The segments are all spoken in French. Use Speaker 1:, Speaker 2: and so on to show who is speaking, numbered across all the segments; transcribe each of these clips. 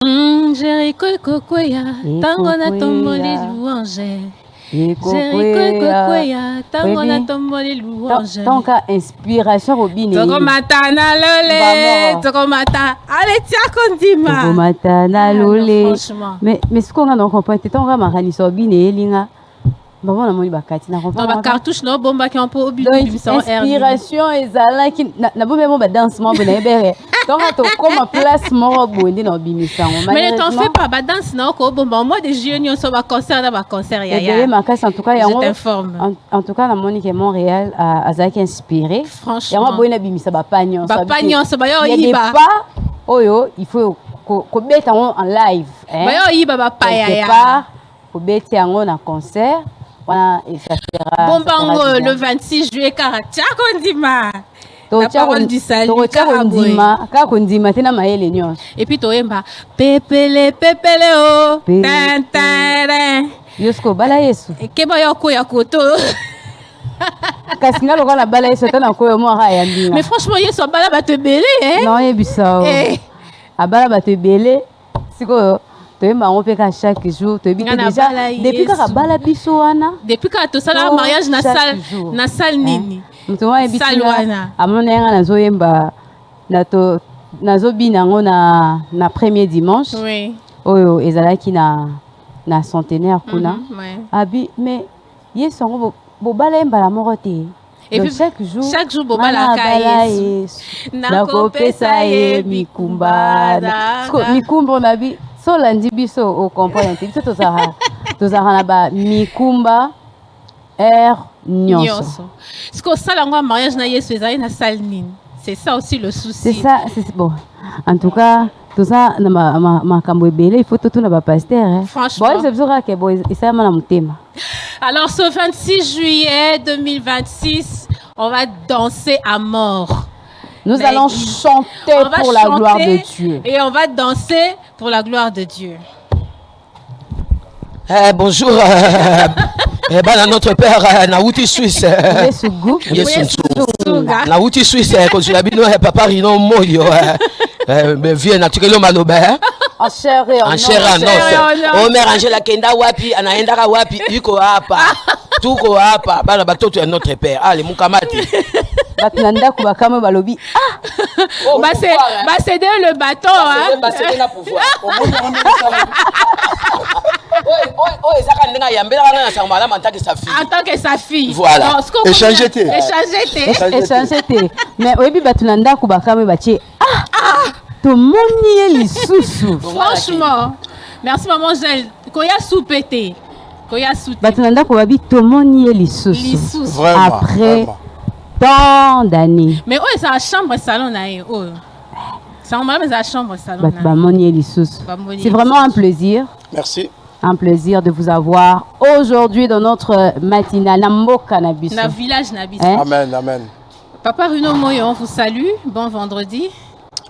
Speaker 1: Jericho Kokoya, tango na tomboli louange. Jericho Kokoya, tango na tomboli louange.
Speaker 2: Tant qu'à inspiration Robin.
Speaker 1: Toko matana lole, toko mata. Allez tiens kondima.
Speaker 2: Toko matana lole. Mais ce qu'on a non comprend, c'est tant qu'à marani Robin et Linga. Maman na moni bakati na comprend.
Speaker 1: Non ba cartouche no bomba qui on peut obi
Speaker 2: inspiration ezala qui na bomba mo ba dansement bona bere. Donc à comme place moro bondi na bimisa.
Speaker 1: Mais ne t'en fais pas, ba danse na ko bomba moi des jeunes so ba concert ya ya.
Speaker 2: En tout cas
Speaker 1: je t'informe.
Speaker 2: En tout cas na moni que Montréal a zaki inspiré.
Speaker 1: Franchement.
Speaker 2: Ya mo boina bimisa ba pagnon.
Speaker 1: Ba pagnon so ba yo yiba.
Speaker 2: Il y a des pas oyo il faut ko beta en live
Speaker 1: hein. Ba yo yiba ba pa ya ya.
Speaker 2: Pas ko beta en na concert. Voilà, et ça sera.
Speaker 1: Bombango le 26 juillet Karatia Kondima. La parole du salut.
Speaker 2: Kondima tena maele nyos.
Speaker 1: Et puis toemba pepele o. Tan tan.
Speaker 2: Yosko bala Yesu.
Speaker 1: Keba yoko ya koto.
Speaker 2: Kasinga lokola bala Yesu tana ko mo ha ya ndinga.
Speaker 1: Mais franchement Yesu bala ba te belé hein.
Speaker 2: Non yebisa. Abala ba te belé. Siko toyemba on peut chaque jour to bité déjà depuis ka bala biso wana
Speaker 1: depuis ka to sala mariage na salle nini
Speaker 2: muto wa ebiti wana amona nga nazoyemba nazo binango na premier dimanche
Speaker 1: oui
Speaker 2: oyo ezalaki na centenaire kuna abi mais yeso ngo bo bala yemba moko te. Et puis chaque jour
Speaker 1: bobala kaye
Speaker 2: na kopesa ye mikumba mikumba na bi so landi biso au component biso tozara na ba mikumba nyonso
Speaker 1: ce que ça langue mariage na Yesu ezali na salle nini c'est ça aussi le souci
Speaker 2: c'est ça c'est bon en tout cas tout ça na makambo ebele il faut tout na ba pasteur hein
Speaker 1: franchement
Speaker 2: bon c'est sûr que bon ça na mutema.
Speaker 1: Alors ce 26 juillet 2026 on va danser à mort.
Speaker 2: Nous allons chanter pour la gloire de Dieu.
Speaker 1: Et on va danser pour la gloire de Dieu.
Speaker 3: Bonjour. Notre père Nauti Suisse. Nauti Suisse, quand je l'habille, papa Rino Moyo. Viens naturellement Maloba.
Speaker 2: En chair et en os.
Speaker 3: Oh mère Angela Kenda Wapi, Anaenda Wapi, Iko Apa. Tuko Apa, Bana Batoto est notre père. Allez, Mukamati.
Speaker 2: Batinanda Kubakame Balobi.
Speaker 1: Bah c'est le bâton.
Speaker 3: Bah c'est le pouvoir.
Speaker 1: En tant que sa fille.
Speaker 3: Voilà.
Speaker 1: Échanger.
Speaker 2: Mais oui, Batinanda Kubakame Bachi. Tout le monde est sous.
Speaker 1: Franchement. Merci maman Gel. Koya soupété. Koya soupété.
Speaker 2: Batinanda Kubabi, tout le monde est sous. Après tant d'années.
Speaker 1: Mais c'est la chambre salon là. C'est la chambre salon.
Speaker 2: C'est vraiment un plaisir.
Speaker 4: Merci.
Speaker 2: Un plaisir de vous avoir aujourd'hui dans notre matinale Namboka Nabiso.
Speaker 1: Na village Nabiso.
Speaker 4: Amen, amen.
Speaker 1: Papa Runo Moyo, on vous salue. Bon vendredi.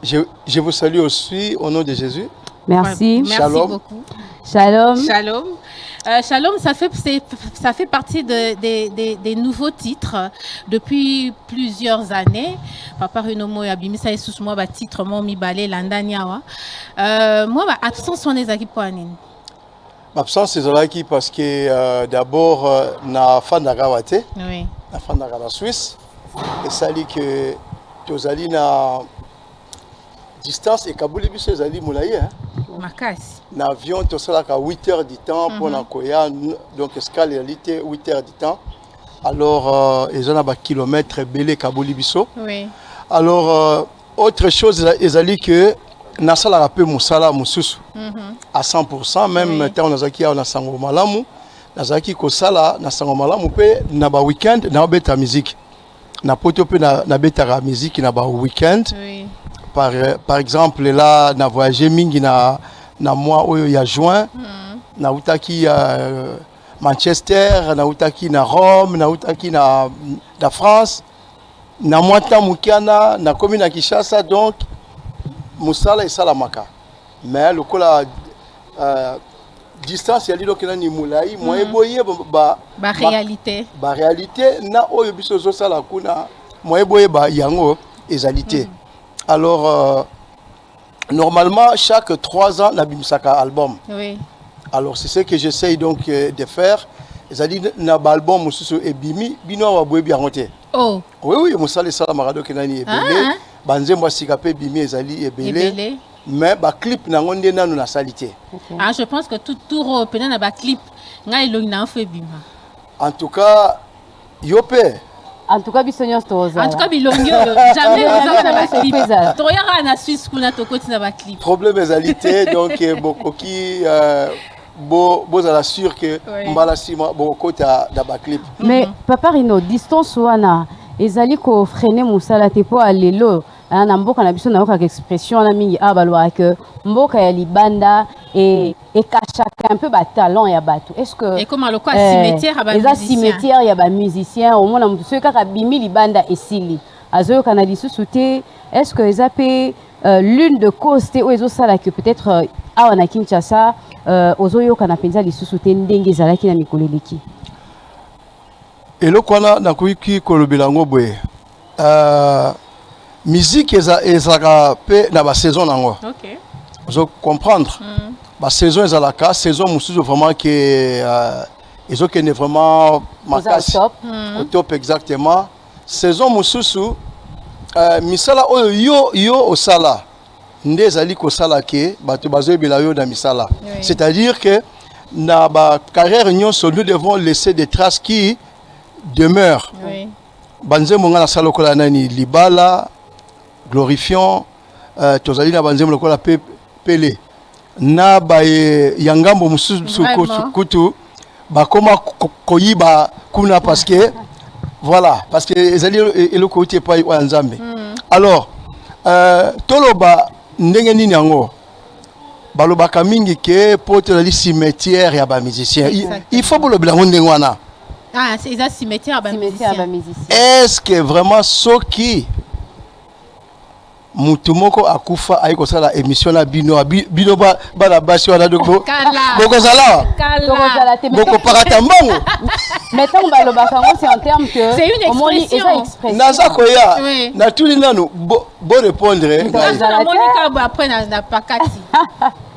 Speaker 4: Je vous salue aussi au nom de Jésus.
Speaker 2: Merci.
Speaker 1: Merci
Speaker 4: Shalom.
Speaker 1: beaucoup.
Speaker 2: Shalom.
Speaker 1: Shalom. Shalom, ça fait partie des nouveaux titres depuis plusieurs années. Papa Renomo Abimisa Yesus moi ba titre mo mi balé landaniawa. Moi ba absence on les équipes anine.
Speaker 4: Absence c'est là parce que d'abord na Fandagawate.
Speaker 1: Oui.
Speaker 4: Na Fandagala Suisse et ça dit que tozali na distance et Kabouli biso zali moulaye hein.
Speaker 1: Makasi.
Speaker 4: L'avion, tout ça, 8 heures du temps pour Nakoya, donc escale réalité 8 heures du temps. Alors, ils ont un kilomètre belé Kabouli Bisso.
Speaker 1: Oui.
Speaker 4: Alors, autre chose, ils ont dit que Nasa la rappelé Moussala Moussous à 100%, même temps on a dit qu'on a sango malamu, Nazaki Kosala, na sango malamu, pe na ba week-end, na beta musique. Na poto pe na beta musique, na ba week-end.
Speaker 1: Oui.
Speaker 4: Par exemple, là, na voyagé mingi na mois où il y a juin, na utaki Manchester, na utaki na Rome, na utaki na France, na Mwata Mukana, na commune à Kinshasa, donc Moussala et Salamaka. Mais le coup la distance, il y a dit que ni moulaï, moi boye
Speaker 1: ba réalité.
Speaker 4: Ba réalité, na oyo biso zo sala kuna, moi boye ba yango ezalité. Alors normalement, chaque 3 ans, nabimisaka album.
Speaker 1: Oui.
Speaker 4: Alors, c'est ce que j'essaye donc de faire. C'est-à-dire, na album mususu ebimi, bino wa boye biangote.
Speaker 1: Oh.
Speaker 4: Oui, oui, musale sala marado kenani ebele. Banze moi sikape bimi ezali ebele. Mais ba clip na ngonde nanu na salité.
Speaker 1: Ah, je pense que tout européen na ba clip nga ilongi na fait bima.
Speaker 4: En tout cas, yopé.
Speaker 2: En tout cas, bisognos toza.
Speaker 1: En tout cas, bilongi jamais ça na ba clip. Toyara na Suisse kuna tokoti na ba clip.
Speaker 4: Problème ezalité donc bokoki Bo za la sûr que mbala sima bokoti da ba clip.
Speaker 2: Mais papa Rino, distance wana ezali ko freiner musala te po alelo. Na mboka na biso na yoka expression na mingi abalwa que mboka ya libanda et kachaka un peu ba talent ya bato. Est-ce que
Speaker 1: et comment le quoi cimetière ya ba musicien.
Speaker 2: Cimetière ya ba musicien au mona mutu soka ka bimi libanda esili. Azoyo kana lisusu te. Est-ce que ezape l'une de cause te o ezo sala que peut-être awa na Kinshasa ozoyo kana penza lisusu te ndenge ezalaki na mikolo eleki.
Speaker 4: Eloko wana nakoki kolobela ngo boye. Musique ezalaka pe na ba saison nango.
Speaker 1: OK.
Speaker 4: Vous comprendre. Ba saison ezalaka, saison mususu vraiment que ezokene vraiment makasi. Au top exactement. Saison mususu misala oyo yo osala. Nde ezali kosala ke bato bazoyebela yo na misala. C'est-à-dire que na ba carrière nyonso nous devons laisser des traces qui demeurent.
Speaker 1: Oui.
Speaker 4: Banzembo nga na sala lokola nani libala glorifiant tozali na banzembo lokola pele na ba yangambo mususu kutu bakoma koyiba kuna parce que voilà parce que ezali eloko uti pa wa nzambe. Alors toloba ndenge nini yango balobaka mingi ke poto na cimetière ya ba musicien il faut bolobela ndenge wana.
Speaker 1: Ah, c'est ça cimetière à ba musicien.
Speaker 4: Est-ce que vraiment soki mutu moko akufa ayiko sala émission na bino ba la basi wana doko boko sala boko parata mbango.
Speaker 2: Mais tant balobaka ngo c'est en terme que
Speaker 1: c'est une expression.
Speaker 4: Naza koya na tuli nanu bo répondre.
Speaker 1: Monica après na pakati.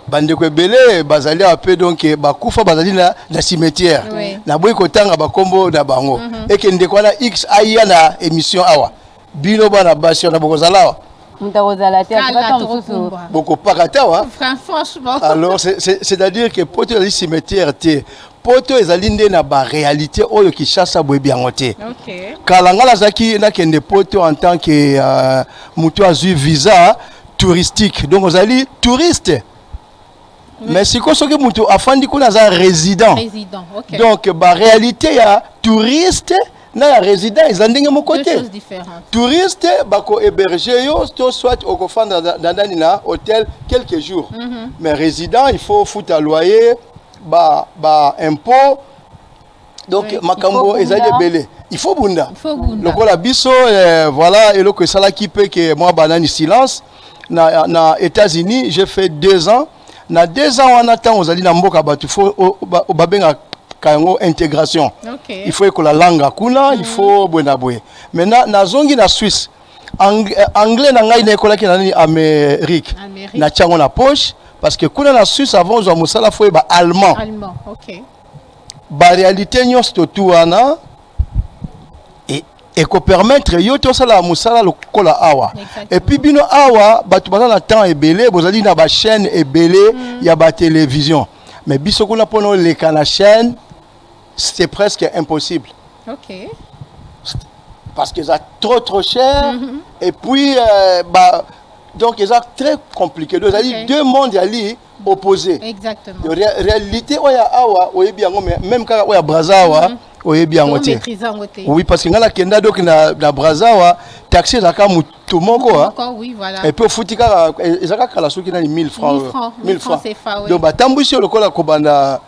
Speaker 4: Bandeko ebele bazali ape donc bakufa bazali na cimetière na boyi kotanga bakombo na bango et que ndeko na X aya na émission awa bino bana basi na bokozala
Speaker 2: mutakozala te pas mususu
Speaker 4: boko pakatawa
Speaker 1: franchement.
Speaker 4: Alors c'est-à-dire que poto na cimetière te poto ezali nde na ba réalité oyo Kinshasa boyebi yango te.
Speaker 1: OK.
Speaker 4: Kalangala zaki na kende poto en tant que mutu azui visa touristique donc ozali touriste. Mais si qu'on soki mutu afandi kuna za résident.
Speaker 1: OK.
Speaker 4: Donc ba réalité ya touriste na résident ezandenge mo côté.
Speaker 1: Deux choses différentes.
Speaker 4: Touriste bako héberger yo soit au kofanda dans na hôtel quelques jours. Mais résident il faut foutre loyer ba impôt. Donc makambo ezali belé. Il faut bunda. Lokola biso voilà et loko sala ki pe que moi banani silence na États-Unis, j'ai fait 2 ans. Na 2 ans on attend aux alliés na mboka batu faut babenga kango intégration.
Speaker 1: Okay.
Speaker 4: Il faut que la langue kuna, il faut buena boye. Maintenant na zongi na Suisse anglais na ngai na école ki na Amérique. Na tchango na poche parce que kuna na Suisse avant zo musala faut ba allemand.
Speaker 1: Allemand, OK.
Speaker 4: Ba réalité nyonso to wana et ko permettre yo to sala musala lokola awa. Et puis bino awa batu baza na temps ebele bozali na ba chaîne ebele ya ba télévision. Mais biso kuna pono le kana chaîne c'est presque impossible.
Speaker 1: OK.
Speaker 4: Parce que ça trop cher et puis donc c'est très compliqué. Donc okay. Deux mondes ali opposés.
Speaker 1: Exactement.
Speaker 4: De réalité oya awa oyebi yango même quand oya Brazawa oyebi yango te. Oui parce que ngala kenda donc na Brazawa taxi za ka mutu moko
Speaker 1: oui voilà.
Speaker 4: Et puis futika ezaka kala soki na 1000 francs.
Speaker 1: 1000 francs c'est fa oui.
Speaker 4: Donc batambushi lokola kobanda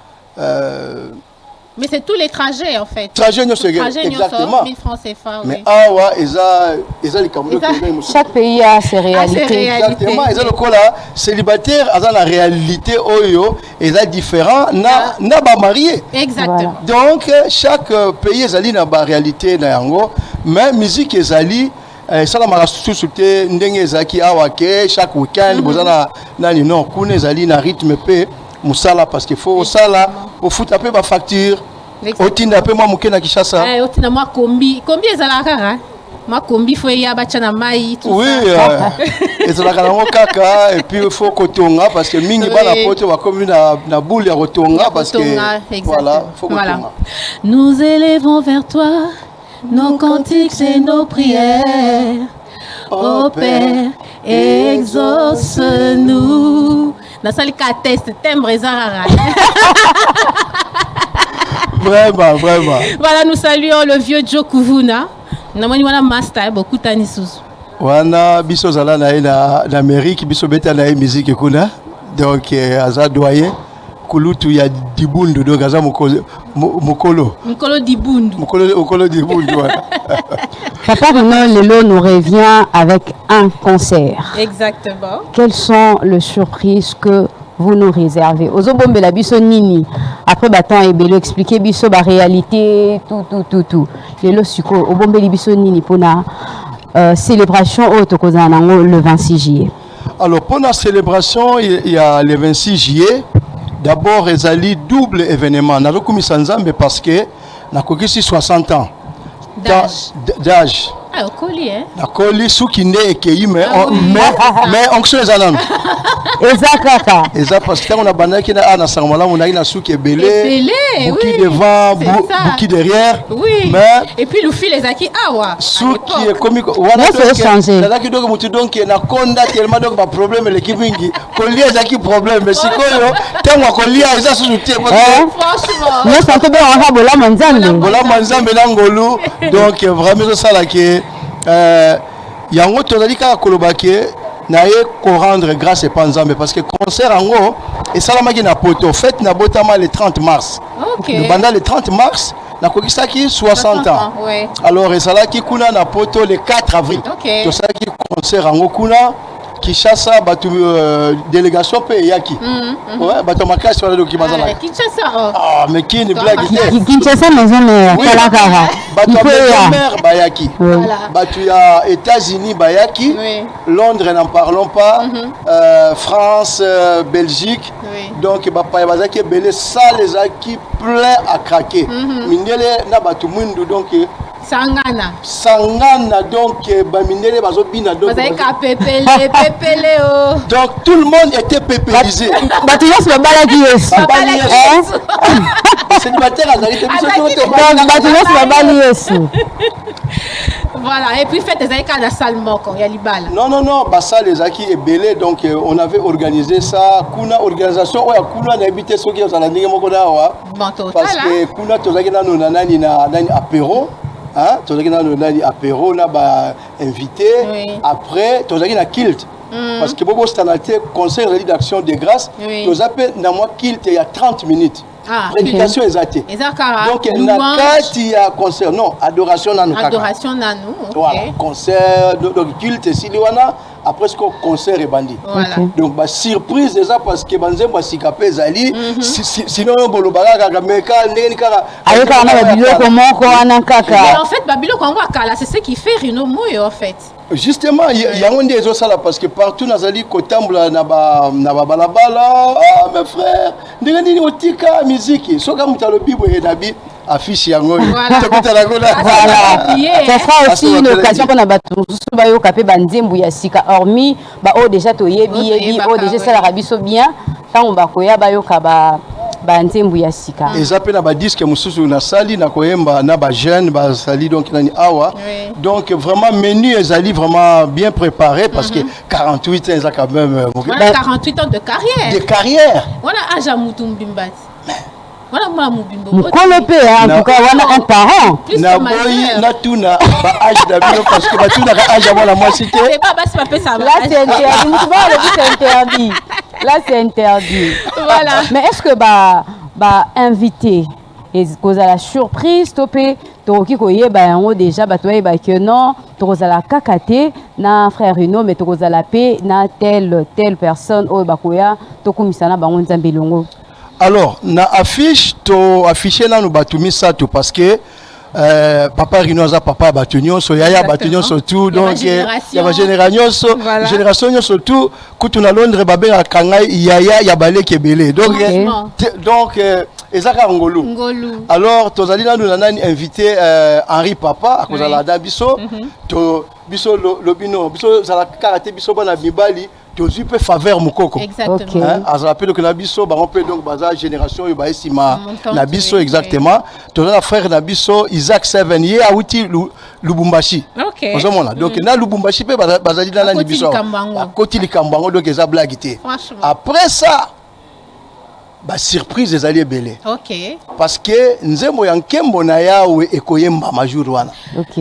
Speaker 1: mais c'est tous les trajets en fait.
Speaker 4: Trajet exactement.
Speaker 1: 1000 francs CFA. Oui.
Speaker 4: Mais awa eza les camerounais.
Speaker 2: Chaque pays a ses réalités.
Speaker 4: Exactement. Eza lokola célibataire eza la réalité oyo eza différent na ba marié.
Speaker 1: Exactement.
Speaker 4: Donc chaque pays ezali na ba réalité na yango mais musique ezali ça la mara sous-souté ndenge zaki awake chaque week-end bozana nani non kuna zali na rythme pe musala parce que faut sala au foot peu ba facture otinda pe moi muke na Kinshasa
Speaker 1: otinda moi kombi ezalaka ma kombi faut ya bacha na mai tout
Speaker 4: oui,
Speaker 1: ça
Speaker 4: ezalaka na kaka et puis il faut kotonga parce que mingi bana poto ba komi na boule ya kotonga parce que voilà faut kotonga.
Speaker 1: Nous élevons vers toi nos cantiques et nos prières, ô Père, exauce-nous. Nasalika test timbre ezarara.
Speaker 4: Vraiment.
Speaker 1: Voilà, nous saluons le vieux Joe Kuvuna. Namoni wana master beaucoup tani susu.
Speaker 4: Wana biso zala na Amérique biso beta na musique kuna. Donc aza doyen kulutu ya dibundu donc aza mokolo dibundu. Mokolo dibundu voilà.
Speaker 2: Papa Renaud Lelo nous revient avec un concert.
Speaker 1: Exactement.
Speaker 2: Quelles sont les surprises que vous nous réservez? Ozobombe la biso nini. Après batan et belo expliquer biso ba réalité tout. Lelo siko obombe li biso nini pour na célébration au tokozana le 26 juillet.
Speaker 4: Alors pour la célébration il y a le 26 juillet. D'abord ezali double événement. Na lokumisa nzambe parce que na kokisi 60 ans d'âge.
Speaker 1: Ah, au collier, hein?
Speaker 4: La colis sous qui n'est et mais on se les annonce. Exact parce que on a banné qui n'a na sangmala on a une sous qui est belé, bouki devant, bouki derrière.
Speaker 1: Oui. Mais et puis le fil les acquis awa.
Speaker 4: Sous qui est comique. Voilà changer. Là qui donc mutu donc na konda tellement donc pas problème l'équipe mingi. Collier les acquis problème mais si koyo tellement collier ça sous tie.
Speaker 1: Franchement.
Speaker 2: Nous ça peut bien on va bola manzambe.
Speaker 4: Bola manzambe ngolu donc vraiment ça là qui yango tozali kaka kolobake na ye ko rendre grâce et panzambe parce que concert yango et salamaki na poto fête na botama le 30 mars.
Speaker 1: OK.
Speaker 4: Pendant le 30 mars na kokisaki 60 ans.
Speaker 1: Ouais.
Speaker 4: Alors esalaki kuna na poto le 4 avril.
Speaker 1: OK.
Speaker 4: Tosaki concert yango kuna Kinshasa batu délégation pe yaki. Ouais, batu makasi wala doki bazana.
Speaker 1: Kinshasa.
Speaker 4: Ah, mais qui ne blague
Speaker 2: Kinshasa maison mère kalakara.
Speaker 4: Batu mère bayaki. Batu ya États-Unis bayaki. Londres n'en parlons pas. France, Belgique. Donc bapa bazaki belé ça les aki plein à craquer. Mindele na batu mundu donc Sangana donc Baminele Bazobina donc donc tout le monde était pépélisé.
Speaker 2: Batinos le balaki yes.
Speaker 4: C'est du matin à Zali
Speaker 2: Batinos le balaki yes.
Speaker 1: Voilà, et puis faites des aïkas à Salmoko, il y a l'ibala.
Speaker 4: Non, bah ça les acquis est belé donc on avait organisé ça. Kuna organisation, ouais, Kuna n'a habité ce qui est à la Nigue Mokoda. Parce que Kuna Tozaki na nani apéro. Hein, tozaki na apéro na ba invité après tozaki na kilt parce que bobo stanate conseil d'action de grâce tozape na moi kilt il y a 30 minutes prédication exacte donc na kati ya concert non adoration nanu voilà concert donc kilt siliwana après ce concert est bandit donc ba surprise déjà parce que banze ba sikapé zali sinon bolobaka kaka meka ndeni kaka
Speaker 2: ayeka na biloko moko wana kaka
Speaker 1: en fait babilo kongo akala c'est ce qui fait Rino Moyo en fait
Speaker 4: justement yango ndi ezosala parce que partout nazali kotambola na ba balabala ah mes frères ndenge nini otika musique soka mutalo bibo edabi affiche yango
Speaker 2: voilà ça sera aussi une occasion pour na batu bayoka pe banzembu ya sika hormis ba o déjà toyebi o déjà ça la rabiso bien tant ba koya bayoka ba nzembu ya sika
Speaker 4: eza pe na ba disque mususu na sali na koyemba na ba jeune ba sali donc nani awa donc vraiment menu ezali vraiment bien préparé parce que 48 ans ça quand même
Speaker 1: 48 ans de carrière
Speaker 4: voilà
Speaker 1: aja mutumbimbati voilà moi mubimbo
Speaker 2: mukolo pe en tout cas wana un parent
Speaker 4: na boyi na tuna ba âge d'abino parce que ba tuna ka âge avant la moi cité
Speaker 1: c'est pas bas pas ça
Speaker 2: là c'est interdit là c'est interdit
Speaker 1: voilà
Speaker 2: mais est-ce que ba invité et cause à la surprise topé toki koyeba yango déjà ba toyeba que non tokozala kakate na frère Rino mais tokozala pe na telle personne o ba koya tokumisana bango nzambe longo.
Speaker 4: Alors, na affiche to affiché na nous batumi ça tout parce que papa Rinoza papa Batunyon so yaya Batunyon surtout donc il y a génération surtout quand on a Londres babé à Kangai yaya yabale kebele donc ezaka ngolu alors tozali na nous invité Henri papa à cause de la biso to biso lobino biso zala karaté biso bana mibali tu peux faveur mukoko
Speaker 1: exactement
Speaker 4: à se rappeler que Nabiso on peut donc baza génération yo baisima Nabiso exactement ton frère Nabiso Isaac Seven a outi Lubumbashi
Speaker 1: OK
Speaker 4: donc na Lubumbashi pe bazali na Nabiso à côté likambango donc eza blague té après ça ba surprise ezali belé
Speaker 1: OK
Speaker 4: parce que nzembo ya nkembo na yawe ekoyemba majuru wana
Speaker 1: OK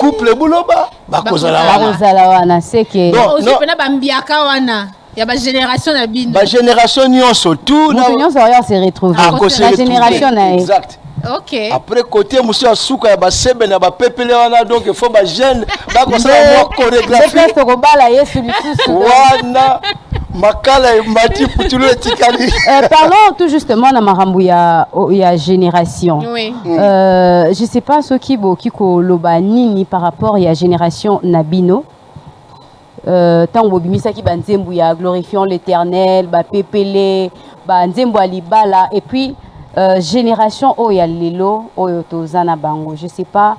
Speaker 4: couple buloba bakozala
Speaker 2: wana c'est que
Speaker 1: non pena bambiaka wana ya ba génération na bino
Speaker 4: ba génération nyonso tout
Speaker 2: na nyonso ya se retrouver la génération na
Speaker 4: exact
Speaker 1: OK
Speaker 4: après côté monsieur asuka ya ba sebe na ba pepele wana donc il faut ba jeune bakosala mo chorégraphie
Speaker 2: c'est ko bala yesu lisusu
Speaker 4: wana makala mati putulo etikali
Speaker 2: parlons tout justement na marambu ya génération
Speaker 1: oui
Speaker 2: je sais pas ce qui ko loba nini par rapport ya génération nabino tant bobimisa ki banzembu ya glorifiant l'éternel ba pepele ba nzembu alibala et puis génération oya lelo oyo tozana bango je sais pas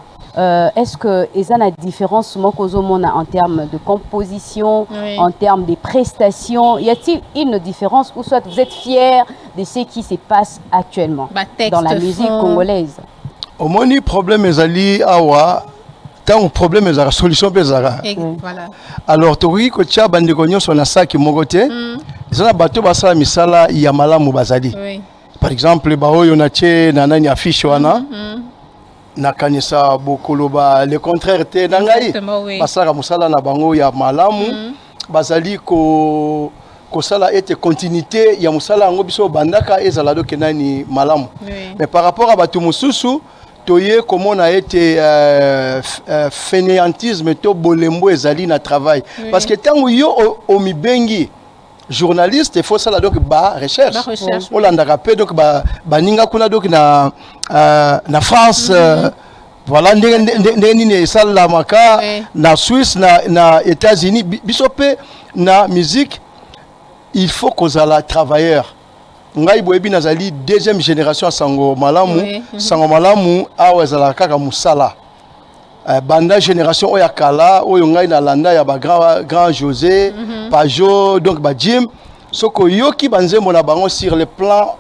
Speaker 2: est-ce que il y a une différence en termes de composition, en termes de prestations? Y a-t-il une différence ou soit vous êtes fiers de ce qui se passe actuellement dans la musique congolaise?
Speaker 4: Au moins, le problème est ali awa, tant le problème est la solution pesara.
Speaker 1: Voilà.
Speaker 4: Alors, tu vois que tu as bandé cognon sur la sac qui mogote. Ils ont un bateau basala misala yamala mubazali. Par exemple, bao yonache nanani affiche wana. Nakanisa bokoloba le contraire te nangai basala musala na bango ya malamu bazali ko sala ete continuité ya musala ngo biso bandaka ezala do kenani malamu mais par rapport à batu mususu toye comment on a été fainéantisme to bolembo ezali na travail parce que tango yo o mibengi journaliste il faut ça là donc recherche on l'a rappelé donc ninga kuna donc na France voilà ndenge sala maka na Suisse na États-Unis bisope na musique il faut qu'on soit travailleur ngai boyebi nazali deuxième génération sango malamu awa ezala kaka musala banda génération oya kala oyo ngai na landa ya ba grand José Pajo donc ba Jim soko yoki banzembo na bango sur le plan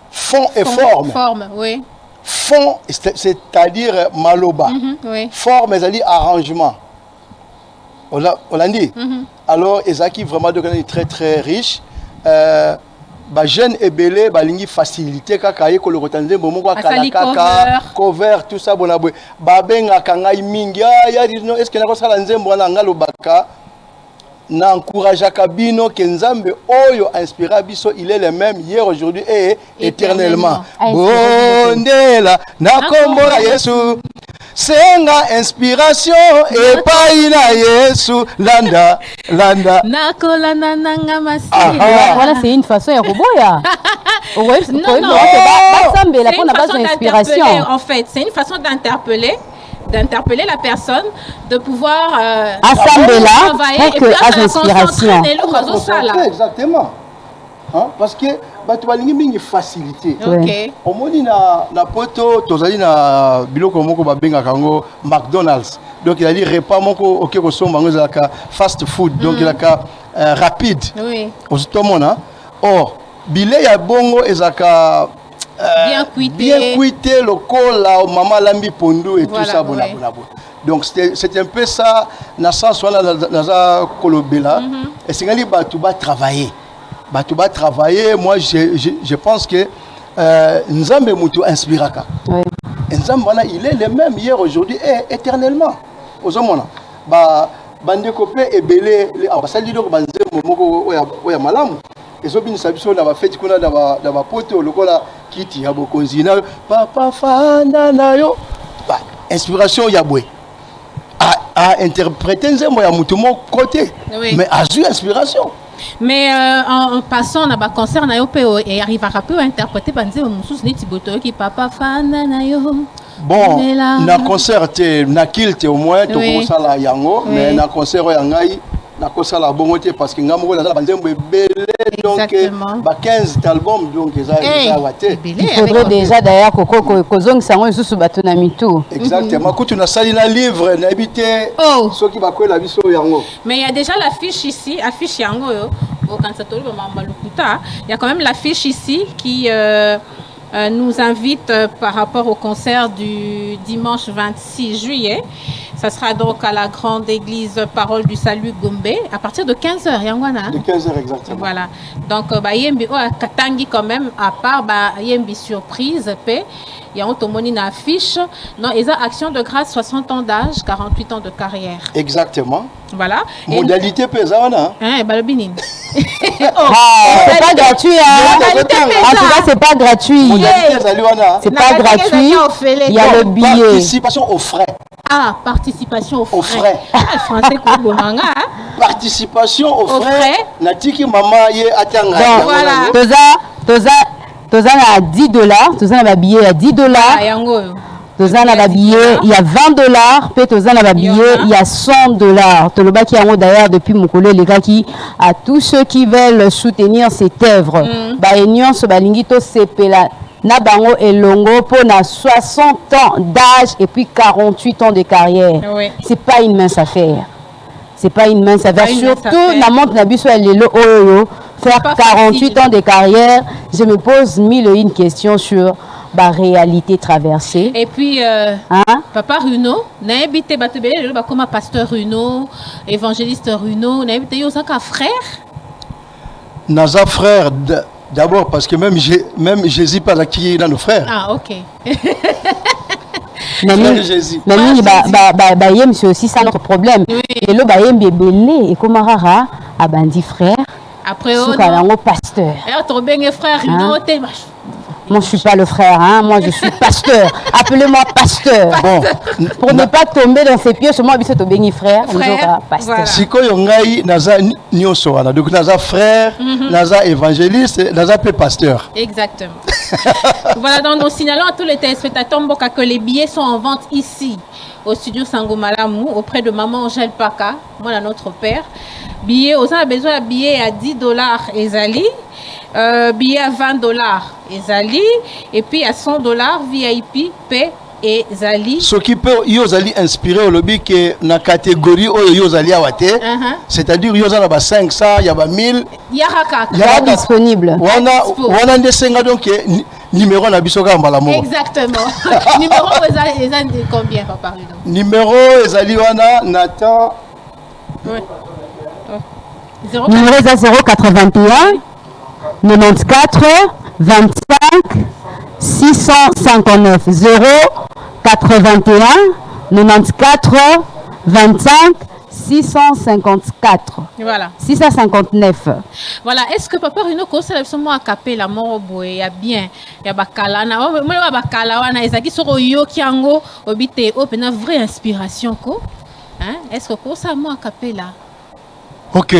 Speaker 4: fond et forme
Speaker 1: oui
Speaker 4: fond c'est-à-dire maloba forme c'est-à-dire arrangement on l'a dit alors ezaki vraiment donc très très riche ba jeune ebele balingi facilité kaka ye ko le retenir bon moko kala kaka cover tout ça bona boy ba benga kanga mingi ya non est-ce que na ko sala nzembo na ngalo baka na encourage kabino ke nzambe oyo inspira biso il est le même hier aujourd'hui et éternellement bondela na kombo ya Yesu senga inspiration et pas ina Yesu landa
Speaker 1: nakolanda nanga masi
Speaker 2: voilà c'est une façon ya koboya
Speaker 1: en fait c'est une façon d'interpeller la personne, de pouvoir
Speaker 2: travailler et puis à l'inspiration.
Speaker 4: Exactement. Hein? Parce que tu vas une facilité. Au moins na poto tozali na biloko moko ba benga kango McDonald's. Donc il a dit repas moko OK ko somba ngo za fast food donc il a rapide.
Speaker 1: Oui.
Speaker 4: Tout le monde or bilé ya bongo ezaka bien cuité le col là maman lambi pondu et voilà, tout ça bona. Donc c'est un peu ça na sens wala na kolobela et singali batu ba travailler moi je pense que nzambe mutu inspiraka nzambe wana il est le même hier aujourd'hui et éternellement ozomona bande kopé ebele abasali donc banzembo moko oya malamu ezobinisa biso na ba fête kuna na ba poto lokola kiti ya bokonzi na papa fanda na yo inspiration ya bwe a interpréter nzembo ya mutu mo côté mais a eu inspiration
Speaker 1: Mais en passant, on a un concert, et arrivera à interpréter papa fan
Speaker 4: bon na concert na kilte au moins to ko sala yango mais na concert yangai na ko sala bongo te parce que ngamo na banzembo ebele donc ba 15 albums donc eza waté
Speaker 2: il faudrait déjà d'ailleurs kozong sango isusu bato na mitu
Speaker 4: exactement kutu na sali na livre na habité ceux qui va quoi la biso yango
Speaker 1: mais il y a déjà l'affiche ici affiche yango yo au kansatori ba malukuta il y a quand même l'affiche ici qui nous invite par rapport au concert du dimanche 26 juillet. Ça sera donc à la grande église Parole du Salut Gombe à partir de 15h. Yangwana.
Speaker 4: De 15h exactement.
Speaker 1: Voilà. Donc, yembi katangi quand même à part yembi surprise pe. Il y a une affiche. Non, ils ont action de grâce 60 ans d'âge, 48 ans de carrière.
Speaker 4: Exactement.
Speaker 1: Voilà.
Speaker 4: Modalité pesana.
Speaker 1: Hein, balobinin.
Speaker 2: C'est pas gratuit, hein. En tout cas, c'est pas gratuit. C'est pas gratuit. Il y a le billet.
Speaker 4: Participation aux frais.
Speaker 1: Ah, participation aux frais. Ah, français
Speaker 4: participation aux frais. Natiki maman ye atanga.
Speaker 2: Voilà. Toza à $10, toza na billet à $10. Toza na billet, il y a $20, puis toza na billet, il y a $100. Toloba qui a d'ailleurs depuis mon collègue les gars qui à tous ceux qui veulent soutenir cette œuvre. Ba union so balingi to sepela na bango elongo pour na 60 ans d'âge et puis 48 ans de carrière.
Speaker 1: Oui.
Speaker 2: C'est pas une mince affaire. C'est pas une mince affaire. Surtout na montre na biso lelo oyo faire 48 ans de carrière, je me pose 1001 questions sur la réalité traversée.
Speaker 1: Et puis, Papa Runo, n'a habité comme pasteur Runo, évangéliste Runo, n'a habité un frère.
Speaker 4: Naza frère, d'abord parce que même Jésus pas là qui est dans nos frères.
Speaker 1: Ah, ok.
Speaker 2: Bayem c'est aussi ça notre problème. Et le Bayem est belé et comme rara a bandi frère.
Speaker 1: Après
Speaker 2: pasteur.
Speaker 1: Frère
Speaker 2: moi je suis pas le frère, hein. Moi je suis pasteur. Appelez-moi pasteur. Bon, pour ne pas tomber dans ses pieds, moi je suis béni frère. Pasteur.
Speaker 4: Si ko yongai naza nyoso wana donc naza frère, naza évangéliste, naza pasteur.
Speaker 1: Exactement. Voilà, donc nous signalons à tous les téléspectateurs que les billets sont en vente ici au studio Sangomalamu auprès de maman Angèle Paka, moi notre père. Billets, on a besoin de billets à $10 Ezali, billets à $20 Ezali, et puis à $100 VIP P et Zali.
Speaker 4: Ce qui peut yozali inspirer au lobby que na catégorie o yozali awate, c'est-à-dire yozala ba 500, il y a ba 1000.
Speaker 1: Il y
Speaker 2: a disponible.
Speaker 4: Wana ndesenga donc numéro na bisoka mbala mo.
Speaker 1: Exactement. Numéro ezali combien papa Runo?
Speaker 4: Numéro ezali wana Nathan.
Speaker 1: Ouais.
Speaker 2: Numéro 081 94 25 659 081 94 25 654.
Speaker 1: Voilà.
Speaker 2: 659.
Speaker 1: Voilà. Est-ce que papa Runo conseille absolument à caper la mort boy ya bien ya bakala na moi bakala wana ezaki soko yo kiango obite opena vraie inspiration ko hein est-ce que conseille moi à caper là.
Speaker 4: Ok.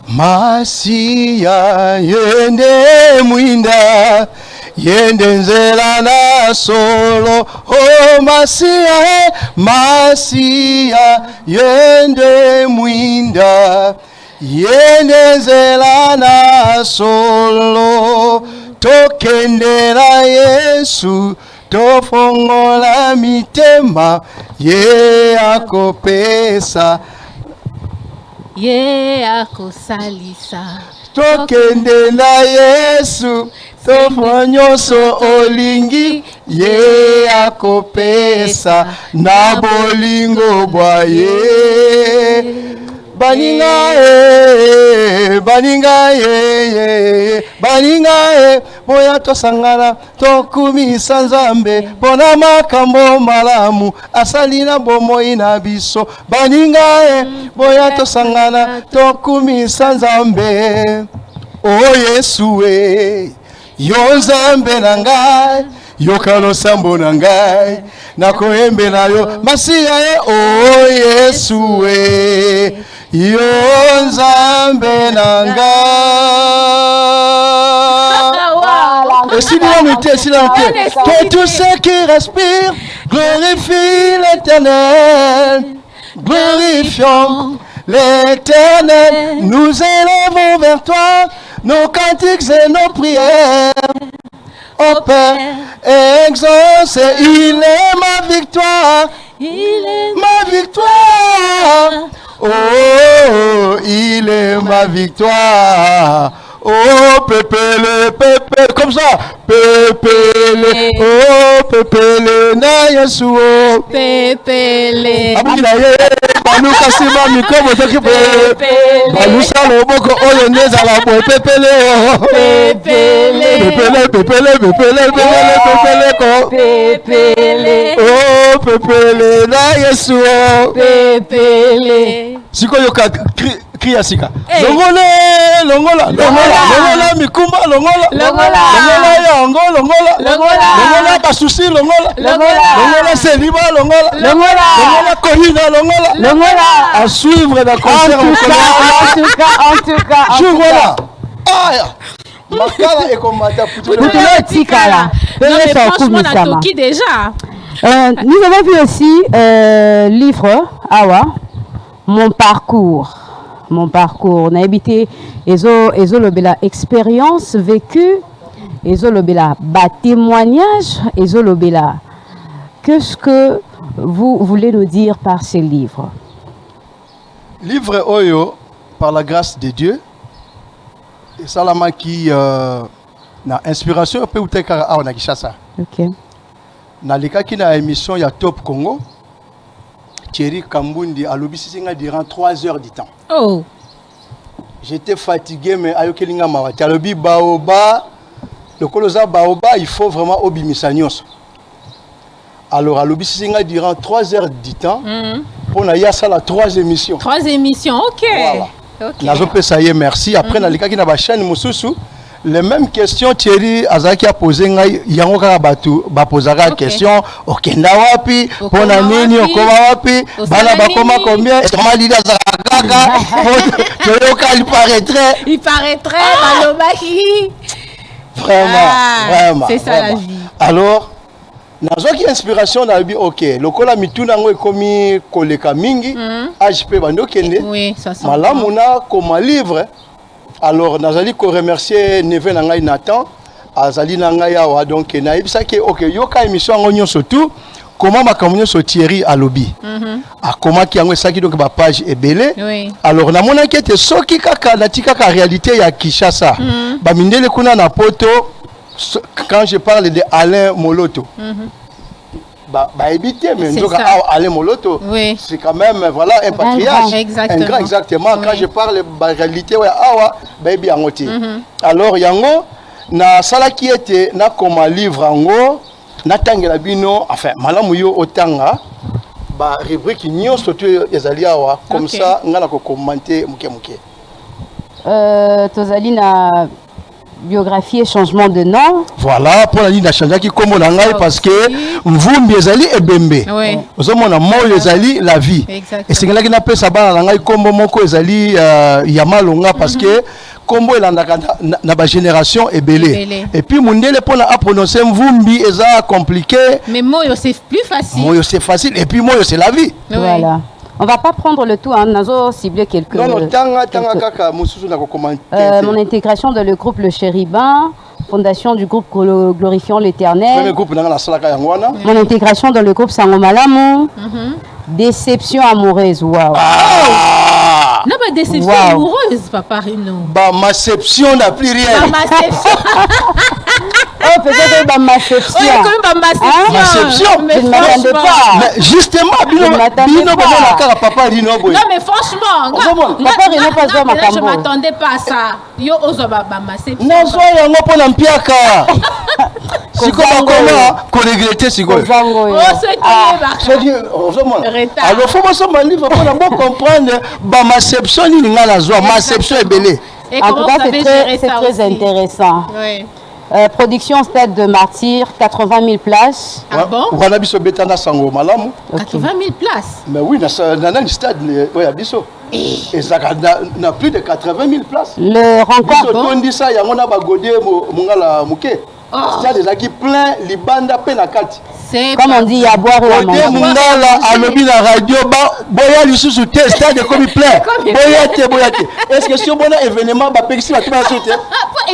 Speaker 4: Masia yende mwinda yende nzela na solo oh Masia yende mwinda yende nzela na solo tokendela Yesu tofongola mitema ye akopesa
Speaker 1: ye akosalisa
Speaker 4: tokende na Yesu tofonyoso olingi ye akopesa na bolingo bwaye baninga boya tosangana tokumisa Nzambe pona makambo malamu asali na bomoi na biso baninga boya tosangana tokumisa Nzambe o Yesu yo Nzambe na ngai yoka losambo na ngai nakoyembela yo masiya ye o Yesu e yo nzambe na ngai. Que tous ceux qui respirent glorifient l'Éternel, glorifions l'Éternel, nous élevons vers toi nos cantiques et nos prières. Ô Père, exauce, il est ma victoire, il est ma victoire. Oh, il est ma victoire. Oh, pépele, pépele, comme ça. Pépele, oh, pépele, na Yesu.
Speaker 1: Pépele.
Speaker 4: Abukilaye, balu kasima mikomo toki pépele. Balu salo boko oyo neza la boy pépele.
Speaker 1: Pépele.
Speaker 4: Pépele, pépele, pépele, pépele, pépele ko.
Speaker 1: Pépele.
Speaker 4: Oh, pépele, na Yesu.
Speaker 1: Pépele.
Speaker 4: Siko yoka cria sika. Longola, longola, longola, longola mikumba, longola,
Speaker 1: longola,
Speaker 4: longola yango, longola,
Speaker 1: longola,
Speaker 4: longola basusi, longola,
Speaker 1: longola,
Speaker 4: longola seliba, longola,
Speaker 1: longola,
Speaker 4: longola corina, longola,
Speaker 2: longola.
Speaker 4: À suivre la concert.
Speaker 2: En tout cas.
Speaker 4: Je vois. Ah, makala ekomata putu.
Speaker 1: Non, mais franchement, on a toqué déjà.
Speaker 2: Nous avons vu aussi livre Awa, mon parcours. On a habité Ezo Lobela expérience vécue, Ezo Lobela témoignage, Ezo Lobela. Qu'est-ce que vous voulez nous dire par ces livres?
Speaker 4: Livre Oyo, par la grâce de Dieu, et Salama qui na inspiration peu ou tekara a na Kishasa.
Speaker 2: Ok.
Speaker 4: Na leka qui na émission ya Top Congo. Thierry Kambundi a lobby durant 3 heures du temps.
Speaker 1: Oh.
Speaker 4: J'étais fatigué, mais ayokelinga mawati. A lobby baoba, le colosa baoba, il faut vraiment obimisanios. Alors, à lobby durant 3 heures du temps, pour na yasa la 3 émissions.
Speaker 1: 3 émissions, ok.
Speaker 4: Voilà.
Speaker 1: Okay.
Speaker 4: Nazope ça y est, merci. Après, na leka qui na ba chaîne mususu. Les mêmes questions Thierry Azaki a posé ngai yango kaka batu ba posaka question okenda wapi pona nini okoma wapi bana bakoma combien est-ce que Lila Zakaka il paraîtrait
Speaker 1: Balobaki
Speaker 4: vraiment
Speaker 1: c'est ça la vie.
Speaker 4: Alors nazoki inspiration na bi OK lokola mituna ngo ekomi koleka mingi HP bando kende
Speaker 1: oui ça sent
Speaker 4: malamu na comme livre. Alors, nous allons remercier Neve Nangai Nathan, Azali Nangai Awa, donc naïbisa que OK, yoka émission en surtout comment ma communion sur Thierry à lobby. A comment qui a ça qui donc ma page est belle.
Speaker 1: Oui.
Speaker 4: Alors na mon enquête soki kaka na tika réalité ya Kinshasa. Ba mindele kuna na poto quand je parle de Alain Moloto. Bah éviter mais donc Alain Moloto
Speaker 1: oui.
Speaker 4: C'est quand même voilà un patriarche un grand exactement oui. Quand je parle de réalité ouais awa baby angoti alors yango na sala qui était na comme livre ango na tangela bino enfin malamu yo otanga ba rubrique nyo surtout ezali awa comme ça ngala ko commenter muke
Speaker 2: tozali na biographie et changement de nom.
Speaker 4: Voilà, pour la ligne d'achanga qui comme on a parce que Mvumbi ezali ebembe. Oui. Nous avons un mot ezali la vie. Et c'est là qui n'a pas ça ba langai comme moko ezali yamalonga parce que combo elandaka na ba génération ebelé. Et puis mundele pour la prononcer Mvumbi eza compliqué.
Speaker 1: Mais moyo c'est plus facile.
Speaker 4: Moyo c'est facile et puis moyo c'est la vie.
Speaker 2: Voilà. On va pas prendre le tout, hein. Nous avons ciblé quelques...
Speaker 4: Non, tanga kaka,
Speaker 2: mon intégration dans le groupe Le Chérubin, fondation du groupe Glorifions l'Éternel. Mon intégration dans le groupe Sangomalamu. Déception amoureuse, waouh.
Speaker 1: Non, mais déception amoureuse, papa Rino.
Speaker 4: Bah, ma déception n'a plus rien.
Speaker 1: Ma déception.
Speaker 2: Oh, peut-être ma déception.
Speaker 1: Oui, quand même ma
Speaker 4: déception.
Speaker 2: Mais je ne m'attendais pas.
Speaker 4: Mais justement, Bino, papa Rino.
Speaker 1: Non, mais franchement,
Speaker 2: papa Rino pas joué ma cambo.
Speaker 1: Je ne m'attendais pas à ça. Yo, ozoba ma déception.
Speaker 4: Non, soyez en pour l'ampiaka. Si comment qu'on regrette, si quoi.
Speaker 1: Oh, c'est qui
Speaker 4: est alors, faut que je livre pour comprendre ma déception, ma déception est belle.
Speaker 2: En tout cas, c'est très intéressant.
Speaker 1: Oui.
Speaker 2: Production Stade de Martyrs, 80 000 places.
Speaker 1: Ah bon?
Speaker 4: On a biso betana sango malamu.
Speaker 1: 80 000 places.
Speaker 4: Mais oui, dans un stade, oui, à biso. Et ça a plus de 80 000 places.
Speaker 2: Le rencontre.
Speaker 4: Biso tondi ça, ya ngona bagodé mongala muke. Stade des qui plein libanda penakati.
Speaker 1: C'est
Speaker 2: Comme on dit, il y a à boire et à
Speaker 4: Godé
Speaker 2: manger.
Speaker 4: mongala alobi la radio ba boya lisusu te stade comme plein. Boyate. Est-ce que si on a un événement ba pexi ba tuba sote?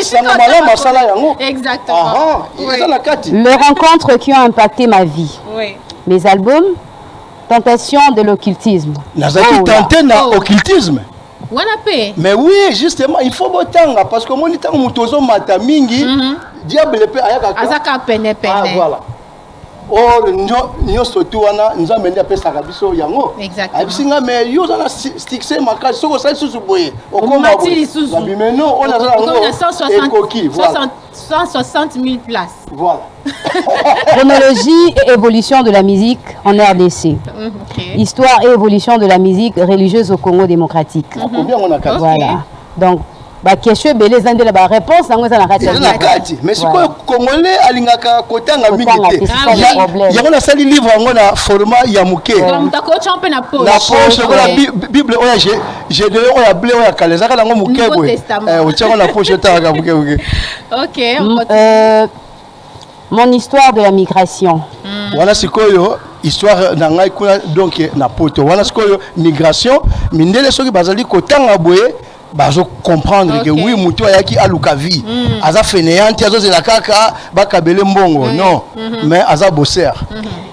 Speaker 4: Sango malamu masala yango.
Speaker 1: Exactement.
Speaker 4: Ah,
Speaker 1: Oui.
Speaker 4: ça la kati.
Speaker 2: Les rencontres qui ont impacté ma vie.
Speaker 1: Oui.
Speaker 2: Mes albums, Tentation de l'occultisme.
Speaker 4: Nazaki
Speaker 2: Oh là.
Speaker 4: tenté na occultisme.
Speaker 1: Wanapé.
Speaker 4: Mais oui, justement, il faut botanga parce que mon temps mutozo mata mingi, diable pe ayaka.
Speaker 1: Azaka pene pene.
Speaker 4: Ah voilà. Oh, nyo sotu wana nzambe ndi apesaka biso yango.
Speaker 1: Exactement.
Speaker 4: Abisinga mais yo za stixe makasi soko sa susu boye.
Speaker 1: Omati lisusu.
Speaker 4: Babimeno on a za yango. Ekoki, voilà.
Speaker 1: 160 000 places.
Speaker 4: Voilà.
Speaker 2: Chronologie et évolution de la musique en RDC.
Speaker 1: Ok.
Speaker 2: Histoire et évolution de la musique religieuse au Congo démocratique.
Speaker 4: Combien on a kati?
Speaker 2: Voilà. Donc, bah, question belé zande la réponse nango za na kati.
Speaker 4: C'est la kati. Mais si quoi congolais alingaka kotanga mingi te.
Speaker 2: C'est ça le problème.
Speaker 4: Yango na sali livre yango na format ya muke.
Speaker 1: Donc, t'as coach un peu na poche.
Speaker 4: La poche la
Speaker 1: Ouais.
Speaker 4: Bible oya j'ai donné oya blé oya kaleza kala ngo muke
Speaker 1: Nouveau
Speaker 4: boy.
Speaker 1: Testament.
Speaker 4: O tiako na poche ta ga muke.
Speaker 1: Ok, on continue.
Speaker 2: Mon histoire de la migration.
Speaker 4: Wana sikoyo histoire na ngai kuna donc na poto. Wana sikoyo migration mindele soki bazali kotanga boye bazo comprendre que oui mutu ayaki aluka vie. Aza fainéante azo zela kaka bakabele mbongo. Non, mais aza bosser.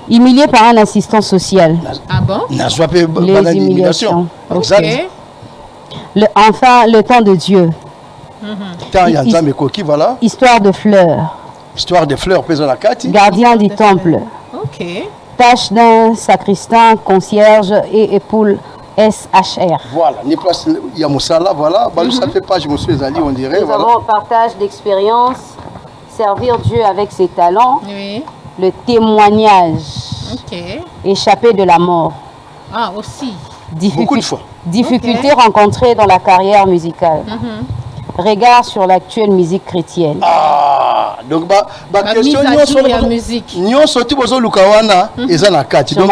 Speaker 2: Humilié par un assistant social.
Speaker 1: Ah bon?
Speaker 4: Na soit pe
Speaker 2: Les
Speaker 4: bana
Speaker 2: humiliations.
Speaker 4: d'humiliation.
Speaker 1: Ok.
Speaker 2: Enfin, le temps de Dieu.
Speaker 4: Tant ya nzambe koki voilà.
Speaker 2: Histoire de fleurs.
Speaker 4: Histoire des fleurs pesa la kati.
Speaker 2: Gardien du temple.
Speaker 1: Ok.
Speaker 2: Tâche d'un sacristain, concierge et époule SHR.
Speaker 4: Voilà, ni place ya musala voilà, balu ça fait page monsieur Zali on dirait
Speaker 2: Nous
Speaker 4: voilà.
Speaker 2: avons partage d'expérience, servir Dieu avec ses talents,
Speaker 1: Oui.
Speaker 2: le témoignage,
Speaker 1: Ok.
Speaker 2: échapper de la mort.
Speaker 1: Ah, aussi.
Speaker 4: Beaucoup de fois.
Speaker 2: Difficultés rencontrées dans la carrière musicale. Regard sur l'actuelle musique chrétienne.
Speaker 4: Ah, donc ba
Speaker 1: La
Speaker 4: question
Speaker 1: mise à jour de la musique.
Speaker 4: nyonso ti bozo luka wana eza na kati.
Speaker 2: Donc,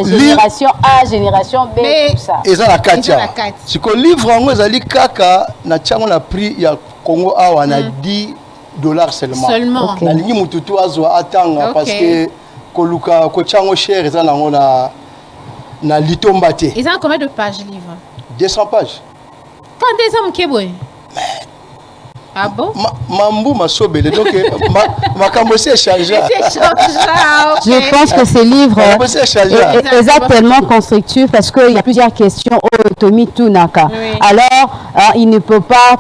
Speaker 2: génération A, génération B,
Speaker 1: Mais-
Speaker 2: tout ça.
Speaker 4: eza na kati.
Speaker 1: Eza na kati.
Speaker 4: Siko livre yango ezali kaka na tiango na prix ya Congo awa na $10 seulement.
Speaker 1: Seulement.
Speaker 2: Ok.
Speaker 4: Nalingi mututu azwa atanga
Speaker 1: Ok.
Speaker 4: parce que koluka ko tiango cher eza nango na litomba te.
Speaker 1: Ils ont combien de pages livre?
Speaker 4: 200 pages.
Speaker 1: Quand des hommes qui boy? Ah bon?
Speaker 4: Mambu masobele donc makambo c'est chargé.
Speaker 1: C'est chargé.
Speaker 2: Je pense que ces livres
Speaker 4: Makambo c'est chargé.
Speaker 2: est tellement constructif parce qu'il y a plusieurs questions au Tomi Tunaka.
Speaker 1: Oui.
Speaker 2: Alors, il ne peut pas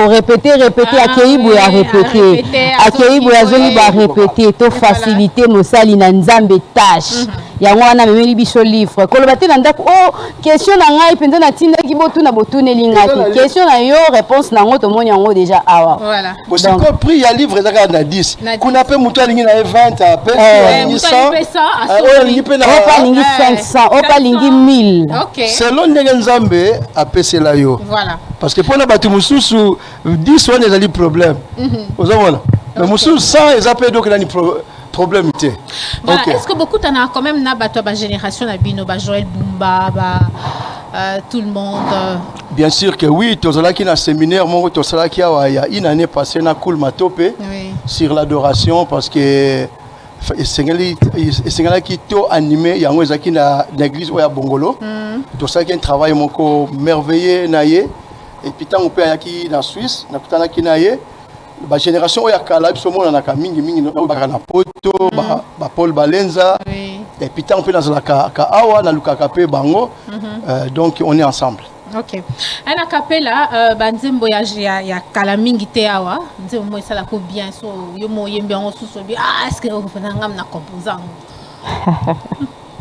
Speaker 2: répéter,
Speaker 1: Ah,
Speaker 2: Akeibou
Speaker 1: oui,
Speaker 2: a
Speaker 1: à
Speaker 2: répété,
Speaker 1: répéter,
Speaker 2: Akeibou a zoni ba répéter, to faciliter Mosali na nzambe tâche. Ya wana memeli biso livre. Kolobate na ndako oh question na ngai penza na tinda ki botuna botuneli ngati. Question na yo réponse na ngo to moni yango déjà awa.
Speaker 1: Voilà.
Speaker 4: Aussi que prix ya livre ezaka na 10.
Speaker 1: Na 10.
Speaker 4: Kuna pe mutu alingi na 20 ape
Speaker 1: Mutu alingi pe 100,
Speaker 4: oyo alingi pe na
Speaker 2: Opa lingi
Speaker 1: Ouais.
Speaker 2: 500, opa lingi 1000.
Speaker 1: Ok.
Speaker 4: selon ndenge nzambe apesela yo.
Speaker 1: Voilà.
Speaker 4: Parce que mpona bato mosusu 10 wana ezali problème ozomona mais mosusu 100 eza mpe donc nani problème te.
Speaker 1: Voilà.
Speaker 4: Ok.
Speaker 1: Est-ce que beaucoup t'en as quand même na bato ba génération na bino ba Joël Bumba tout le monde
Speaker 4: Bien sûr que oui, tozalaki na séminaire moko tosalaki awa ya une année passée na Cool Matope
Speaker 1: oui.
Speaker 4: sur l'adoration parce que esengelaki to animé yango ezalaki na église oyo ya Bongolo. Tosalaki un travail moko merveilleux na ye et puis ntango mpe ayaki na Suisse nakutanaki na ye bagénération oyo ya kala biso omonanaka mingi baka na poto Paul Balenza
Speaker 1: Oui.
Speaker 4: et puis ntango mpe nazalaka awa nalukaka mpe bango donc on est ensemble.
Speaker 1: Ok. Un acapella banzembo ya kala mingi te awa nzembo mo esala ko bien so yo mo yembe en sous bi est-ce que vous venez ngam na composant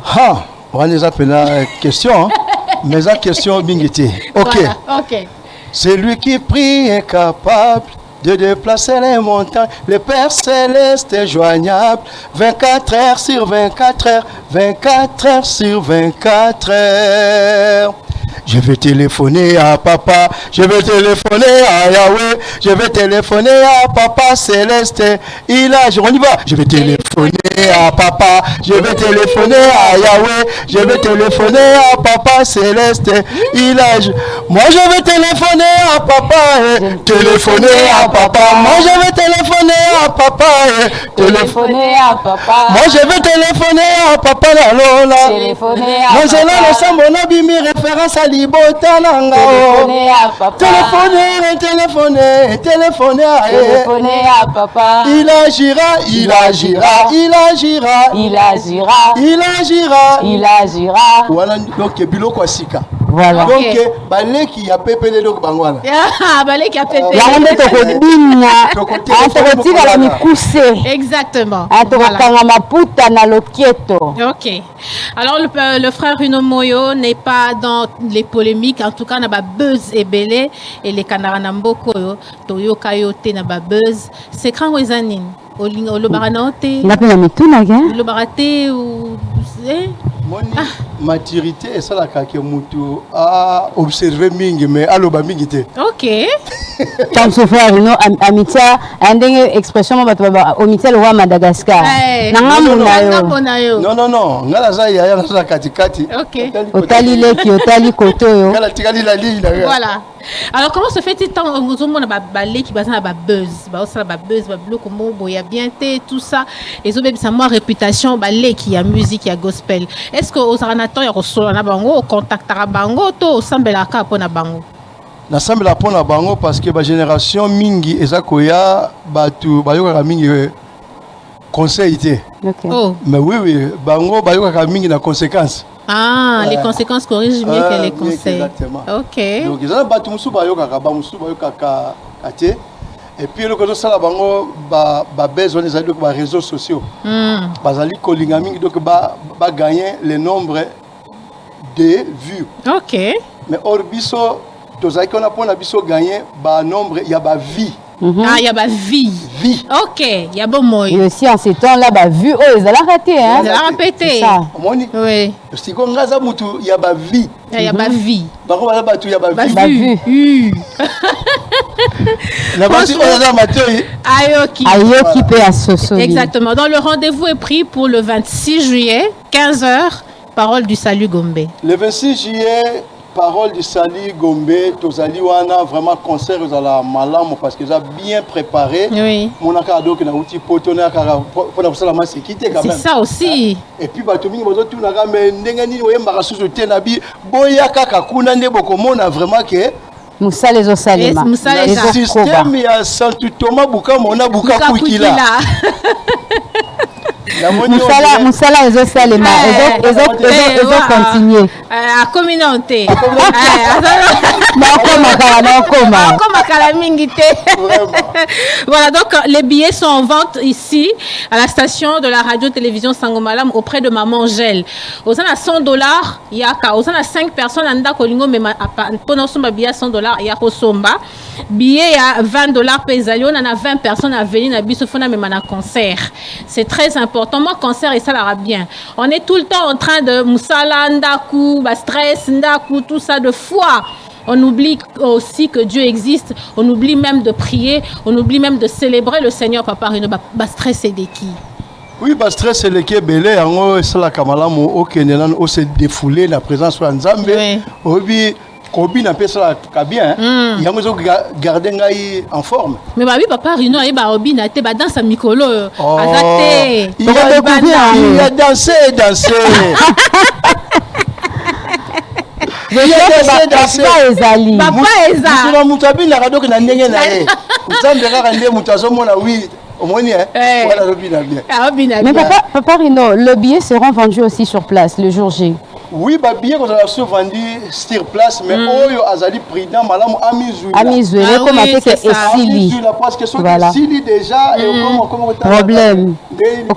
Speaker 4: Ha, on les appelle la question mais la question mingi te. OK.
Speaker 1: Voilà. Ok.
Speaker 4: Celui qui prie est capable de déplacer les montagnes. Le Père Céleste est joignable 24 heures sur 24 heures, 24 heures sur 24 heures. Je vais téléphoner à papa, je vais téléphoner à Yahweh, je vais téléphoner à papa Céleste. Il a, on y va. Je vais téléphoner à papa, je vais téléphoner à Yahweh, je vais téléphoner à papa Céleste. Il a, moi je vais téléphoner à papa, téléphoner à papa. Moi je vais téléphoner à papa,
Speaker 2: Téléphoner à papa.
Speaker 4: Moi je vais téléphoner à papa la Lola.
Speaker 2: Téléphoner à
Speaker 4: moi
Speaker 2: papa.
Speaker 4: je vais ensemble on a bimi référence à Libota Nanga.
Speaker 2: Téléphoner à papa.
Speaker 4: Téléphoner
Speaker 2: à papa.
Speaker 4: Il agira. Voilà donc biloko asika.
Speaker 2: Voilà.
Speaker 4: Donc baleki ya pepele donc bangwana.
Speaker 1: Ah, baleki ya pepele.
Speaker 2: Yango nde tokodina. Tokotika la mikuse.
Speaker 1: Exactement.
Speaker 2: Tokokanga maputa na lokieto.
Speaker 1: Ok. Alors le frère Rino Moyo n'est pas dans les polémiques, en tout cas na ba buzz ebele et les kanarana mboko yo toyoka yo te na ba buzz. C'est quand wezanin olinga olobara ote.
Speaker 2: Na pe na mituna ga.
Speaker 1: Olobara te ou
Speaker 4: Moni maturité et ça la kake mutu a observer mingi mais aloba mingi te.
Speaker 1: Ok.
Speaker 2: Comme son frère Rino amitié ndenge expression ba omitié le roi Madagascar.
Speaker 1: Na yo.
Speaker 4: Non, ngala za ya na za katikati.
Speaker 1: Ok.
Speaker 2: Otali leki otali koto yo.
Speaker 4: Ngala tikali la ligne.
Speaker 1: Voilà. Alors comment se fait-il tant vous on a balé qui bazana ba buzz, ba osala ba buzz, ba bloko mo ya bien té tout ça et zo ça moi réputation balé qui a musique ya gospel. Est-ce que aux aranato ya rosolo na bango contactera bango to sambela ka pona bango?
Speaker 4: Na sambela pona bango parce que ba génération mingi ezakoya batu bayoka mingi conseil té.
Speaker 2: Okay.
Speaker 1: Oh.
Speaker 4: Mais oui, bango bayoka mingi na conséquence.
Speaker 1: Ah, les conséquences corrigent mieux que les conseils.
Speaker 4: Exactement.
Speaker 1: Ok.
Speaker 4: Donc ils ont battu musu bayoka ba musu bayoka katé. Et puis le côté ça la bango ba besoin des réseaux sociaux. Bazali kolinga mingi donc ba gagner le nombre de vues.
Speaker 1: Ok.
Speaker 4: Mais orbiso tozaki on a pour la biso gagner ba nombre ya ba vie.
Speaker 1: Ah, il y a ba vie. Ok, il y a bon mot.
Speaker 2: Et aussi en ces temps-là, bah vu ils allaient rater hein.
Speaker 1: Ils allaient répéter.
Speaker 4: Moni.
Speaker 1: Oui.
Speaker 4: Si qu'on gaza mutu ya ba vie.
Speaker 1: Il y a ba vie.
Speaker 4: Bako bala batu ya ba vie.
Speaker 2: Ba vue.
Speaker 4: La batu on a matoi.
Speaker 1: Ayoki
Speaker 2: peut associer.
Speaker 1: Exactement. Donc le rendez-vous est pris pour le 26 juillet, 15h, Parole du Salut Gombe.
Speaker 4: Le 26 juillet, Parole du Salut Gombe, Tozali wana vraiment concert à la malam parce qu'ils ont bien préparé.
Speaker 1: Oui.
Speaker 4: Mon akado qui na outil potona pour la salle sécurité quand même.
Speaker 1: C'est ça aussi.
Speaker 4: Et puis batomingi bozo tout na mais ndengani oyemba susu te na bi boya kaka kuna ndebo komona vraiment que
Speaker 2: Moussa les osalema.
Speaker 4: Le système ya Santu Thomas Buka mona Buka Kukila.
Speaker 2: Moussala les osalema. Ils ont continué.
Speaker 1: À communauté. Voilà, donc les billets sont en vente ici à la station de la radio-télévision Sangomalam auprès de Maman Angèle. Aux à $100, il y a aux à 5 personnes anda kolingo mais pendant son billet $100 il y a kosomba billet à $20 pesalion on a 20 personnes à venir na biso fona même na concert. C'est très important. Moi concert et ça l'ara bien. On est tout le temps en train de musala ndaku, ba stress ndaku, tout ça de foi. On oublie aussi que Dieu existe, on oublie même de prier, on oublie même de célébrer le Seigneur Papa Rino ba stress et de qui.
Speaker 4: Oui, bah stress c'est le qui belé en c'est la kamalamu au Kenelan au se défouler la présence de Nzambe. Obi Kobi n'a pas ça bien. Il y a besoin de garder ngai en forme.
Speaker 1: Mais bah oui papa Rino et bah Obi n'a été bah dans sa mikolo.
Speaker 4: Azate. Il a dansé.
Speaker 2: Papa Ezali.
Speaker 1: Papa Eza.
Speaker 4: Tu vas mutabi na radio que na ndenge na ye. Nzambe kaka ndé mutazo mona oui. Voilà le bien.
Speaker 2: Mais papa Rino, le billet seront vendus aussi sur place le jour J.
Speaker 4: Oui, bah billet qu'on a souvent vendu sur place, mais oyo azali prudent malamu amizui.
Speaker 2: Amizui, comme avec Esili.
Speaker 4: Parce que sont Esili déjà et comme
Speaker 2: problème.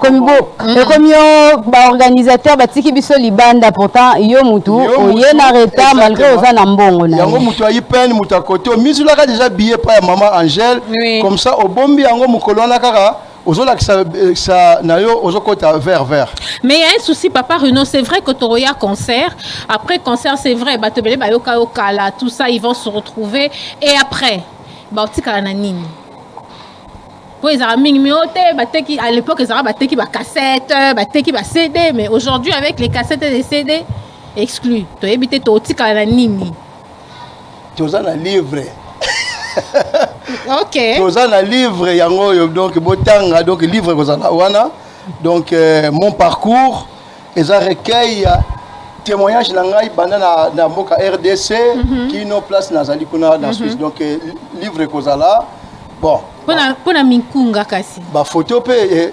Speaker 2: Comme yo ba organisateur ba tiki biso libanda pourtant yo mutu oyena reta malgré oza na mbongo na.
Speaker 4: Yango mutu ayi peine mutu à côté. Mizula ka déjà billet pa maman Angèle comme ça au bombi yango mukolona kaka ça nayo ozokota vert.
Speaker 1: Mais il y a un souci, Papa Runo, c'est vrai que tu as un concert. Après concert, c'est vrai, tout ça, ils vont se retrouver. Et après, à l'époque, ils avaient des cassettes, des CD, mais aujourd'hui, avec les cassettes et les CD, exclus. Tu as évité ton petit cananini.
Speaker 4: Tu as un livre.
Speaker 1: Ok.
Speaker 4: Tu as un livre, donc, botanga, donc, livre, donc, mon parcours, et ça recueille témoignage nangai banana na moka RDC qui no place na zali kuna na Suisse, donc livre kozala bon
Speaker 1: pona minkunga kasi
Speaker 4: ba photo pe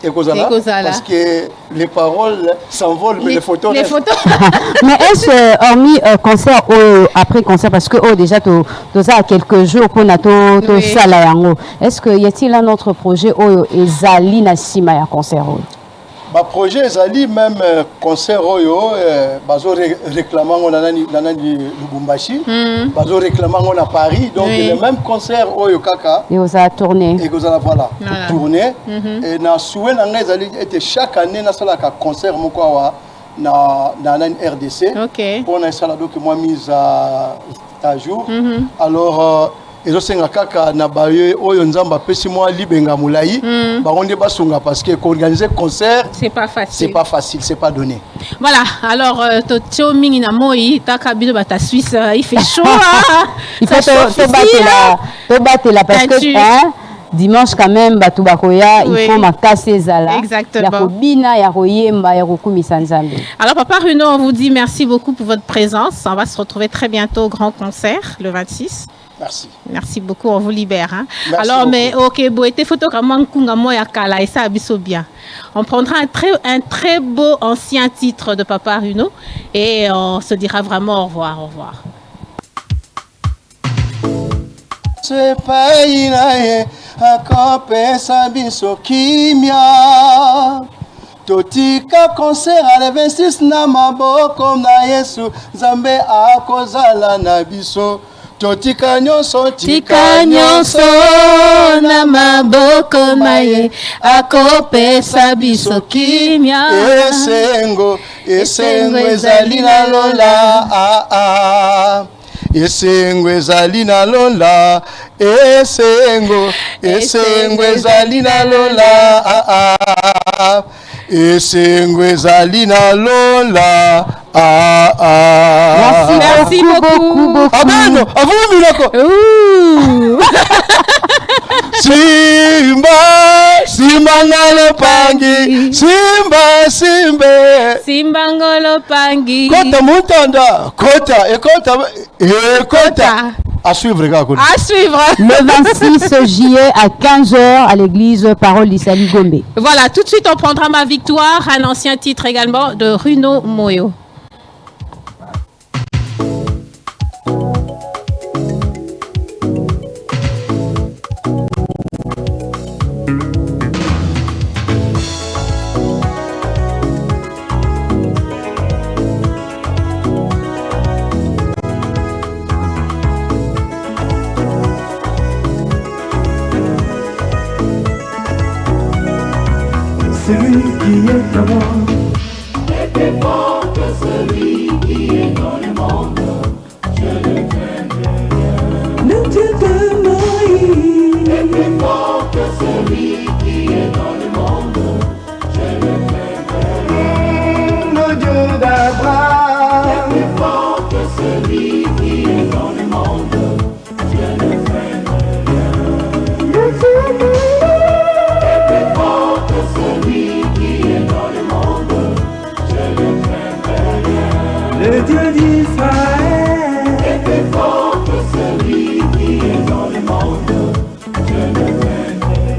Speaker 4: et kozala parce que les paroles s'envolent mais les photos
Speaker 2: mais est-ce hormis concert ou après concert parce que déjà tu as quelques jours pour nato to sala yango, est-ce que y a-t-il un autre projet ou ezali na sima ya concert?
Speaker 4: Bah projet ezali même concert oyo bazo réclamant on nanani Lubumbashi, bazo réclamant on à Paris, donc le même concert oyo kaka
Speaker 2: et vous a tourné
Speaker 4: et vous allez voilà tourner et na souhait na ezali était chaque année na sala ka concert moko wa na RDC pour na sala donc moi mise à jour alors et senga kaka na baye oyo nzamba pesi moi libenga mulai baronde basunga parce que organiser concert c'est pas facile, c'est pas donné.
Speaker 1: Voilà, alors totio mingi na moi taka bino bata Suisse, il fait chaud
Speaker 2: il faut te battre là parce que dimanche quand même batu bakoya il faut makase zala
Speaker 1: exactement
Speaker 2: ya kobina ya koyemba ya kokumisa nzambe.
Speaker 1: Alors Papa Runo, on vous dit merci beaucoup pour votre présence, on va se retrouver très bientôt au grand concert le 26. Merci beaucoup, on vous libère. Hein. Alors, beaucoup. Mais ok, bon, et photo comme kunga moya kala et ça abisso bien. On prendra un très beau ancien titre de Papa Runo et on se dira vraiment au revoir.
Speaker 4: C'est pas inae akope sabiso kimia. Totika concert à 26 na maboko na Yesu Zambe akozala na biso. Tika nyonso na maboko maye akopesa biso kimia esengo ezali na lola esengo ezali na lola esengo ezali na lola esengo ezali na lola
Speaker 1: Merci beaucoup.
Speaker 4: Abano, avu miloko. Simba ngalo pangi, Simba
Speaker 1: ngolo pangi.
Speaker 4: Kota mutanda, kota. À suivre, gars.
Speaker 1: À suivre.
Speaker 2: Le 26 juillet à 15h à l'église Parole d'Issali Gombe.
Speaker 1: Voilà, tout de suite on prendra Ma Victoire, un ancien titre également de Runo Moyo.
Speaker 5: Celui qui est à moi est plus fort que celui qui est dans le monde. Je ne craindrai rien. Le Dieu de Moïse est plus fort que celui qui est dans le monde. Je ne craindrai rien. Le Dieu d'Abraham est plus fort que celui qui est dans le monde. Je ne craindrai rien. Le Dieu de le Dieu d'Israël est plus fort que celui qui est dans le monde. Je ne craindrai rien.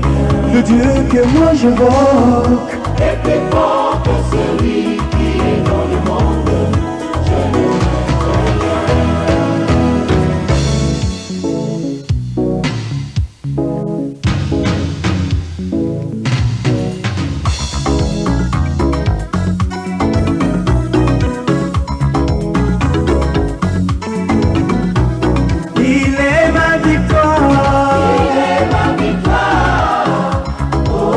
Speaker 5: Le Dieu que moi je invoque est plus fort que celui qui est dans le monde. Je ne craindrai rien. Il est ma victoire. Oh,